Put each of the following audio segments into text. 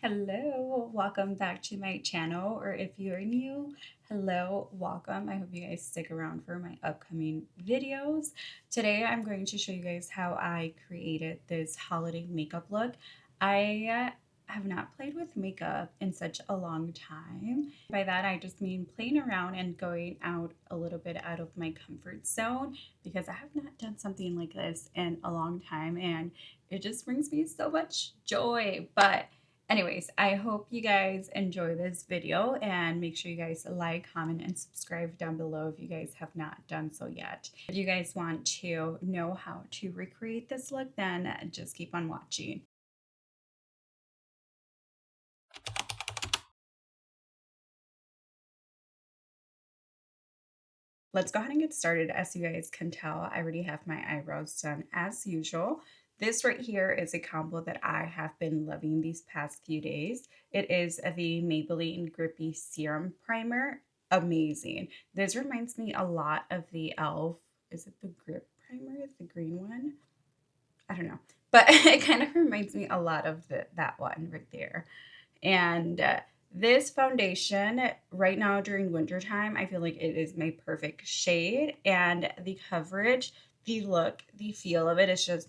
Hello, welcome back to my channel, or if you're new, hello, welcome. I hope you guys stick around for my upcoming videos. Today I'm going to show you guys how I created this holiday makeup look. I have not played with makeup in such a long time. By that I just mean playing around and going out a little bit out of my comfort zone, because I have not done something like this in a long time and it just brings me so much joy. But anyways, I hope you guys enjoy this video, and make sure you guys like, comment, and subscribe down below if you guys have not done so yet. If you guys want to know how to recreate this look, then just keep on watching. Let's go ahead and get started. As you guys can tell, I already have my eyebrows done as usual. This right here is a combo that I have been loving these past few days. It is the Maybelline Grippy Serum Primer. Amazing. This reminds me a lot of the e.l.f. Is it the Grip Primer? The green one? I don't know. But it kind of reminds me a lot of that one right there. And this foundation right now during winter time, I feel like it is my perfect shade, and the coverage, the look, the feel of it is just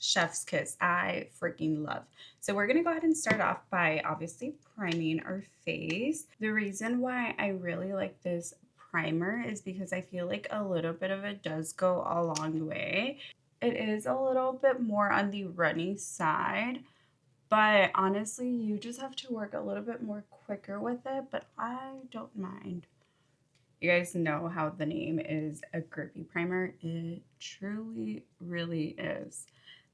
chef's kiss. I freaking love. So we're going to go ahead and start off by obviously priming our face. The reason why I really like this primer is because I feel like a little bit of it does go a long way. It is a little bit more on the runny side, but honestly, you just have to work a little bit more quicker with it, but I don't mind. You guys know how the name is a grippy primer. It truly, really is.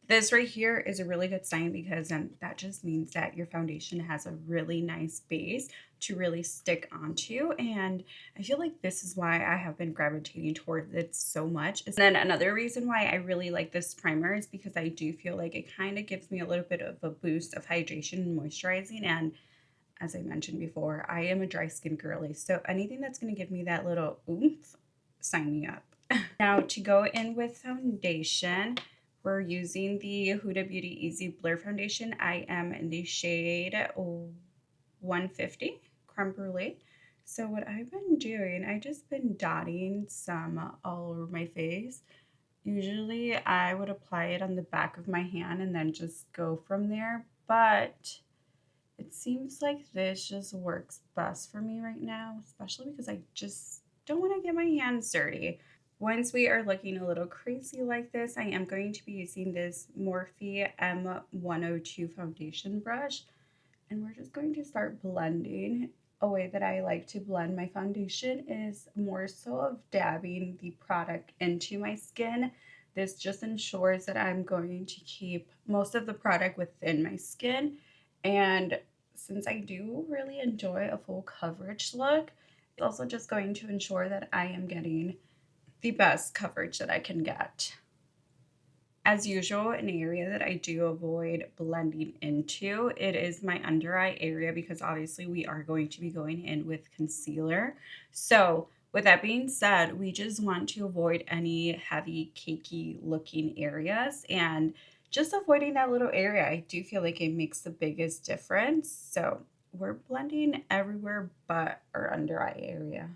This right here is a really good sign, because that just means that your foundation has a really nice base to really stick onto. And I feel like this is why I have been gravitating towards it so much. And then another reason why I really like this primer is because I do feel like it kind of gives me a little bit of a boost of hydration and moisturizing. And as I mentioned before, I am a dry skin girly, so anything that's going to give me that little oomph, sign me up. Now to go in with foundation, we're using the Huda Beauty Easy Blur Foundation. I am in the shade 150 Creme Brulee. So what I've been doing, I just been dotting some all over my face. Usually I would apply it on the back of my hand and then just go from there, but it seems like this just works best for me right now, especially because I just don't want to get my hands dirty. Once we are looking a little crazy like this, I am going to be using this Morphe M102 foundation brush, and we're just going to start blending. A way that I like to blend my foundation is more so of dabbing the product into my skin. This just ensures that I'm going to keep most of the product within my skin, and since I do really enjoy a full coverage look, it's also just going to ensure that I am getting the best coverage that I can get. As usual, an area that I do avoid blending into, it is my under eye area, because obviously we are going to be going in with concealer. So with that being said, we just want to avoid any heavy cakey looking areas, and just avoiding that little area, I do feel like it makes the biggest difference. So we're blending everywhere but our under eye area.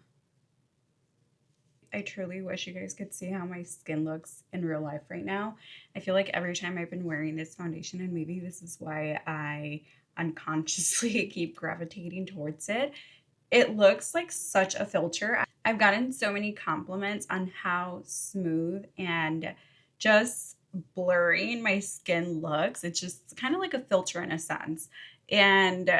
I truly wish you guys could see how my skin looks in real life right now. I feel like every time I've been wearing this foundation, and maybe this is why I unconsciously keep gravitating towards it, it looks like such a filter. I've gotten so many compliments on how smooth and just blurring my skin looks. It's just kind of like a filter in a sense. And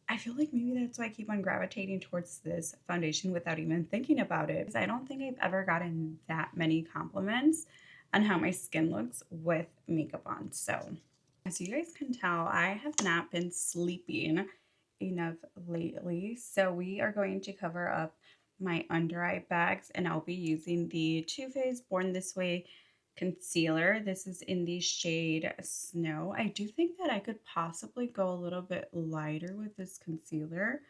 I feel like maybe that's why I keep on gravitating towards this foundation without even thinking about it. Because I don't think I've ever gotten that many compliments on how my skin looks with makeup on. So as you guys can tell, I have not been sleeping enough lately. So we are going to cover up my under eye bags, and I'll be using the Too Faced Born This Way concealer. This is in the shade Snow. I do think that I could possibly go a little bit lighter with this concealer,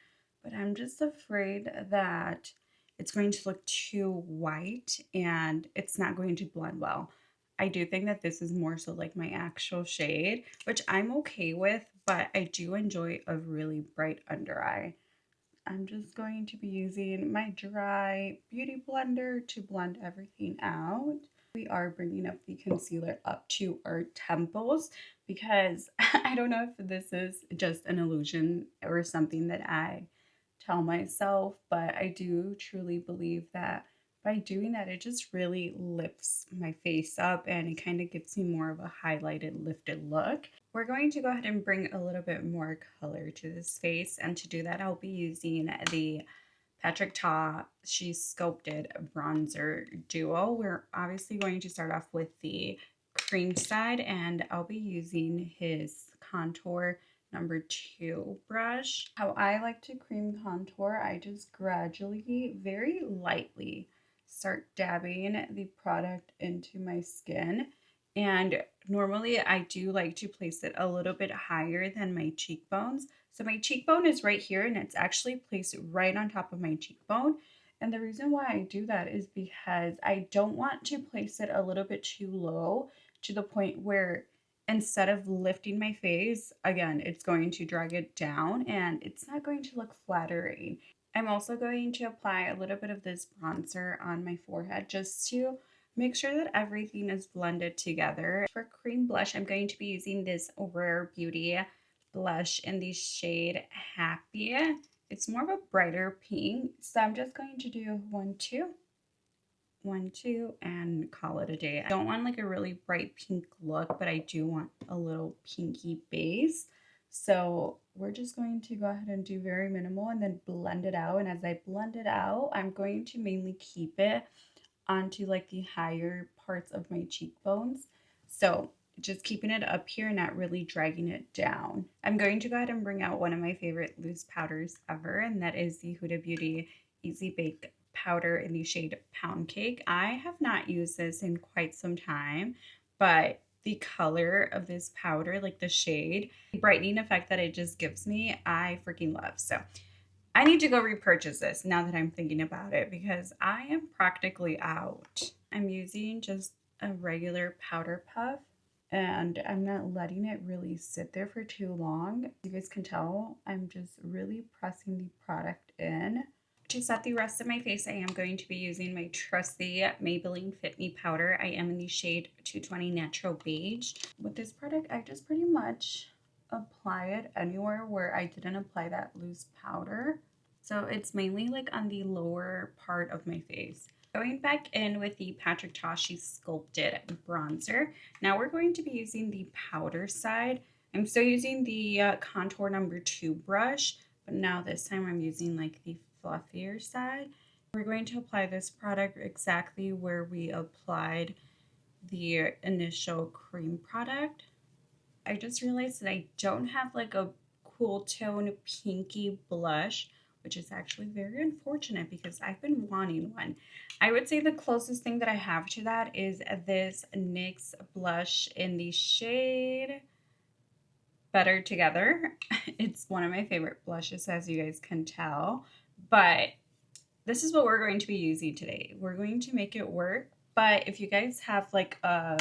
but I'm just afraid that it's going to look too white and it's not going to blend well. I do think that this is more so like my actual shade, which I'm okay with, but I do enjoy a really bright under eye. I'm just going to be using my dry beauty blender to blend everything out. We are bringing up the concealer up to our temples because I don't know if this is just an illusion or something that I tell myself, but I do truly believe that by doing that, it just really lifts my face up and it kind of gives me more of a highlighted, lifted look. We're going to go ahead and bring a little bit more color to this face, and to do that, I'll be using the Patrick Ta She's Sculpted Bronzer Duo. We're obviously going to start off with the cream side, and I'll be using his contour number 2 brush. How I like to cream contour, I just gradually, very lightly, start dabbing the product into my skin. And normally I do like to place it a little bit higher than my cheekbones. So my cheekbone is right here and it's actually placed right on top of my cheekbone. And the reason why I do that is because I don't want to place it a little bit too low to the point where instead of lifting my face, again, it's going to drag it down and it's not going to look flattering. I'm also going to apply a little bit of this bronzer on my forehead just to make sure that everything is blended together. For cream blush, I'm going to be using this Rare Beauty blush in the shade Happy. It's more of a brighter pink, so I'm just going to do 1, 2, 1, 2, and call it a day. I don't want like a really bright pink look, but I do want a little pinky base. So we're just going to go ahead and do very minimal and then blend it out. And as I blend it out, I'm going to mainly keep it onto like the higher parts of my cheekbones. So just keeping it up here, not really dragging it down. I'm going to go ahead and bring out one of my favorite loose powders ever, and that is the Huda Beauty Easy Bake powder in the shade Pound Cake. I have not used this in quite some time, but the color of this powder, like the shade, the brightening effect that it just gives me, I freaking love. So I need to go repurchase this now that I'm thinking about it because I am practically out. I'm using just a regular powder puff and I'm not letting it really sit there for too long. You guys can tell I'm just really pressing the product in. To set the rest of my face, I am going to be using my trusty Maybelline Fit Me powder. I am in the shade 220 Natural Beige. With this product, I just pretty much apply it anywhere where I didn't apply that loose powder. So it's mainly like on the lower part of my face. Going back in with the Patrick Ta She's Sculpted Bronzer. Now we're going to be using the powder side. I'm still using the contour number 2 brush, but now this time I'm using like the fluffier side. We're going to apply this product exactly where we applied the initial cream product. I just realized that I don't have like a cool tone pinky blush, which is actually very unfortunate because I've been wanting one. I would say the closest thing that I have to that is this NYX blush in the shade Better Together. It's one of my favorite blushes, as you guys can tell, but this is what we're going to be using today. We're going to make it work, but if you guys have like a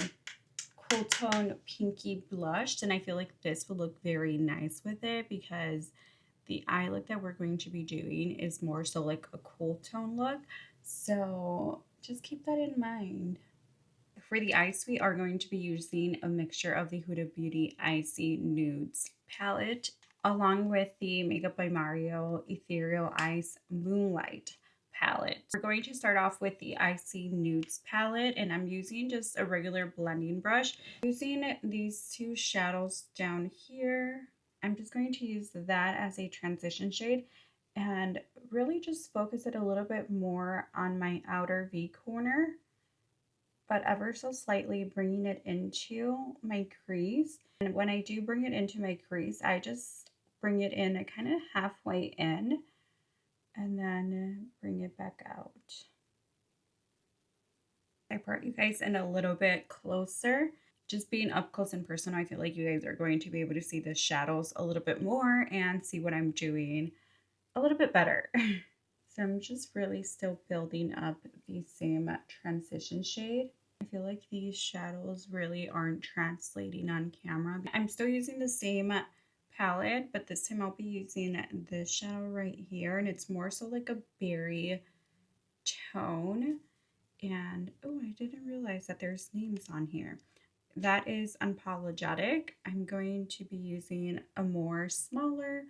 cool tone pinky blush, then I feel like this will look very nice with it because the eye look that we're going to be doing is more so like a cool tone look. So just keep that in mind. For the eyes, we are going to be using a mixture of the Huda Beauty Icy Nudes palette along with the Makeup by Mario Ethereal Ice Moonlight palette. We're going to start off with the Icy Nudes palette, and I'm using just a regular blending brush. Using these 2 shadows down here, I'm just going to use that as a transition shade and really just focus it a little bit more on my outer V corner, but ever so slightly bringing it into my crease. And when I do bring it into my crease, I just bring it in kind of halfway in and then bring it back out. I brought you guys in a little bit closer. Just being up close and personal, I feel like you guys are going to be able to see the shadows a little bit more and see what I'm doing a little bit better. So I'm just really still building up the same transition shade. I feel like these shadows really aren't translating on camera. I'm still using the same palette, but this time I'll be using this shadow right here, and it's more so like a berry tone. And oh, I didn't realize that there's names on here. That is Unapologetic. I'm going to be using a more smaller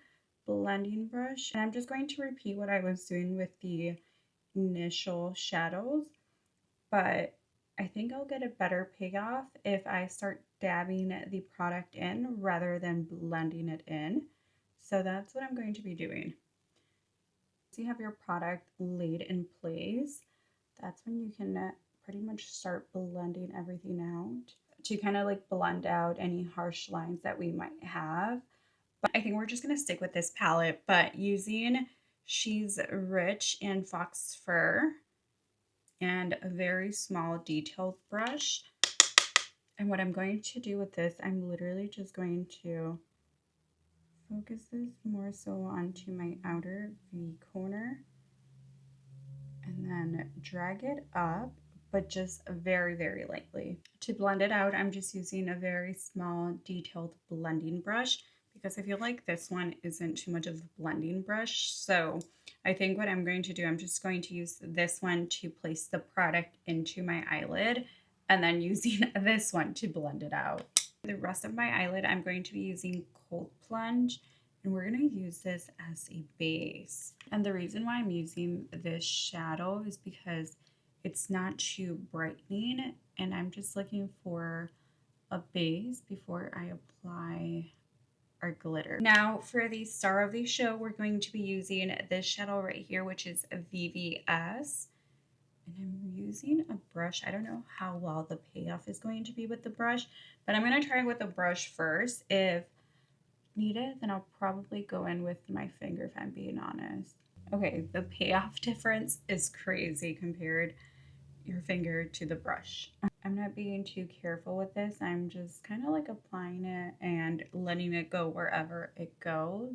blending brush, and I'm just going to repeat what I was doing with the initial shadows, but I think I'll get a better payoff if I start dabbing the product in rather than blending it in. So that's what I'm going to be doing. Once you have your product laid in place, that's when you can pretty much start blending everything out to kind of like blend out any harsh lines that we might have. But I think we're just going to stick with this palette, but using She's Rich and Fox Fur and a very small detailed brush. And what I'm going to do with this, I'm literally just going to focus this more so onto my outer V corner and then drag it up, but just very, very lightly. To blend it out, I'm just using a very small detailed blending brush because I feel like this one isn't too much of a blending brush. So I think what I'm going to do, I'm just going to use this one to place the product into my eyelid and then using this one to blend it out. The rest of my eyelid, I'm going to be using Cold Plunge, and we're going to use this as a base. And the reason why I'm using this shadow is because it's not too brightening, and I'm just looking for a base before I apply our glitter. Now for the star of the show, we're going to be using this shadow right here, which is VVS. And I'm using a brush. I don't know how well the payoff is going to be with the brush, but I'm going to try with the brush first. If needed, then I'll probably go in with my finger if I'm being honest. Okay, the payoff difference is crazy compared your finger to the brush. I'm not being too careful with this. I'm just kind of like applying it and letting it go wherever it goes.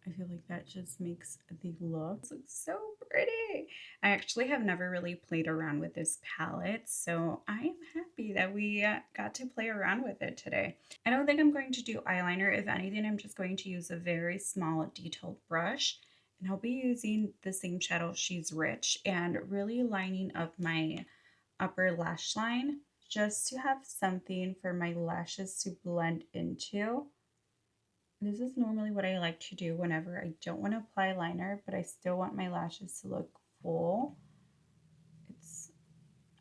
I feel like that just makes the look so pretty. I actually have never really played around with this palette, so I am happy that we got to play around with it today. I don't think I'm going to do eyeliner. If anything, I'm just going to use a very small detailed brush, and I'll be using the same shadow, She's Rich, and really lining up my upper lash line just to have something for my lashes to blend into. This is normally what I like to do whenever I don't want to apply liner, but I still want my lashes to look full.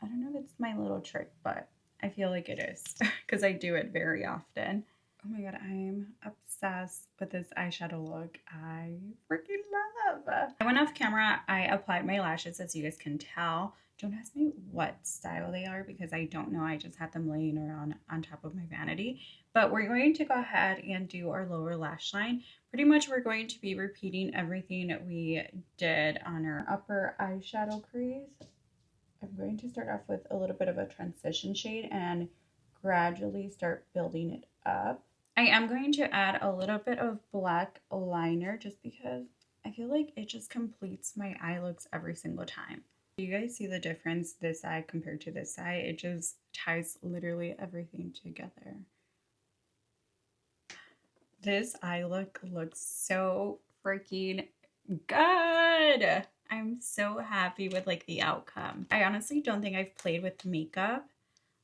I don't know if it's my little trick, but I feel like it is because I do it very often. Oh my god, I'm obsessed with this eyeshadow look. I freaking love. I went off camera. I applied my lashes, as you guys can tell. Don't ask me what style they are because I don't know. I just had them laying around on top of my vanity. But we're going to go ahead and do our lower lash line. Pretty much we're going to be repeating everything that we did on our upper eyeshadow crease. I'm going to start off with a little bit of a transition shade and gradually start building it up. I am going to add a little bit of black liner just because I feel like it just completes my eye looks every single time. Do you guys see the difference this side compared to this side? It just ties literally everything together. This eye look looks so freaking good. I'm so happy with like the outcome. I honestly don't think I've played with makeup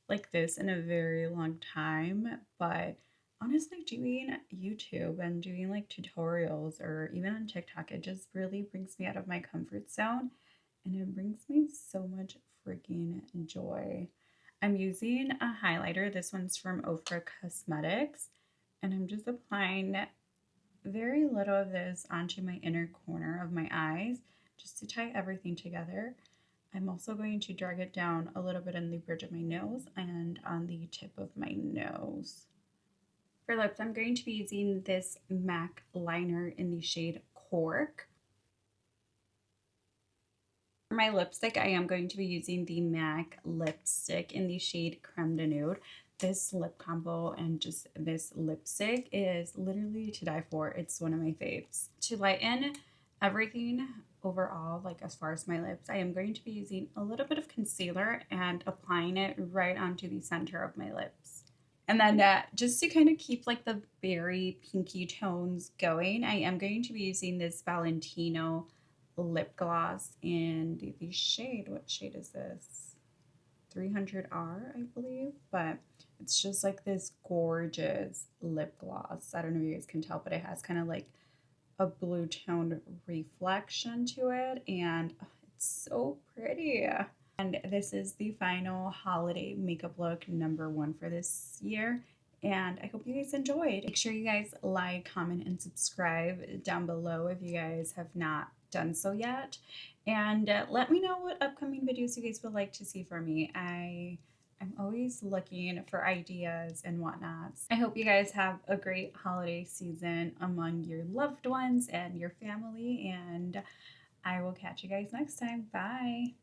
like this in a very long time, but honestly doing YouTube and doing like tutorials or even on TikTok, it just really brings me out of my comfort zone and it brings me so much freaking joy. I'm using a highlighter. This one's from Ofra Cosmetics, and I'm just applying very little of this onto my inner corner of my eyes just to tie everything together. I'm also going to drag it down a little bit in the bridge of my nose and on the tip of my nose. For lips, I'm going to be using this MAC liner in the shade Cork. For my lipstick, I am going to be using the MAC lipstick in the shade Creme de Nude. This lip combo and just this lipstick is literally to die for. It's one of my faves. To lighten everything overall, like as far as my lips, I am going to be using a little bit of concealer and applying it right onto the center of my lips. And then just to kind of keep like the berry pinky tones going, I am going to be using this Valentino lip gloss in the shade. What shade is this? 300R, I believe. But it's just like this gorgeous lip gloss. I don't know if you guys can tell, but it has kind of like a blue toned reflection to it. And it's so pretty. And this is the final holiday makeup look #1 for this year. And I hope you guys enjoyed. Make sure you guys like, comment, and subscribe down below if you guys have not done so yet. And let me know what upcoming videos you guys would like to see from me. I'm always looking for ideas and whatnot. I hope you guys have a great holiday season among your loved ones and your family. And I will catch you guys next time. Bye.